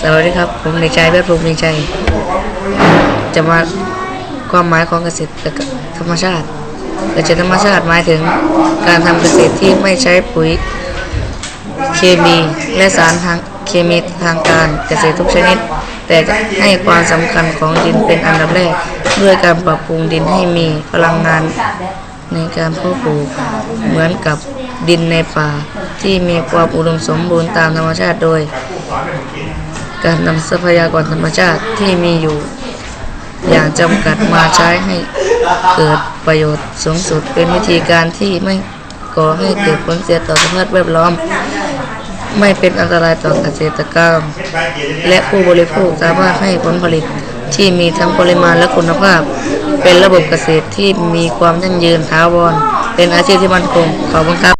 สวัสดีครับผมเด็กชายเพชรพรหมมีชัยจะมาความหมายของเกษตรธรรมชาติเกษตรธรรมชาติหมายถึงการทำเกษตรที่ไม่ใช้ปุ๋ยเคมีและสารทางเคมีทางการเกษตรทุกชนิดแต่จะให้ความสำคัญของดินเป็นอันดับแรกด้วยการปรับปรุงดินให้มีพลังงานในการเพาะปลูกเหมือนกับดินในป่าที่มีความอุดมสมบูรณ์ตามธรรมชาติโดยการนำทรัพยากรธรรมชาติที่มีอยู่อย่างจำกัดมาใช้ให้เกิดประโยชน์สูงสุดเป็นวิธีการที่ไม่ก่อให้เกิดผลเสียต่อสภาพแวดล้อมไม่เป็นอันตรายต่อเกษตรกรรมและผู้บริโภคสามารถให้ผลผลิตที่มีทั้งปริมาณและคุณภาพเป็นระบบเกษตรที่มีความยั่งยืนถาวรเป็นอาชีพที่มั่นคงขอบคุณครับ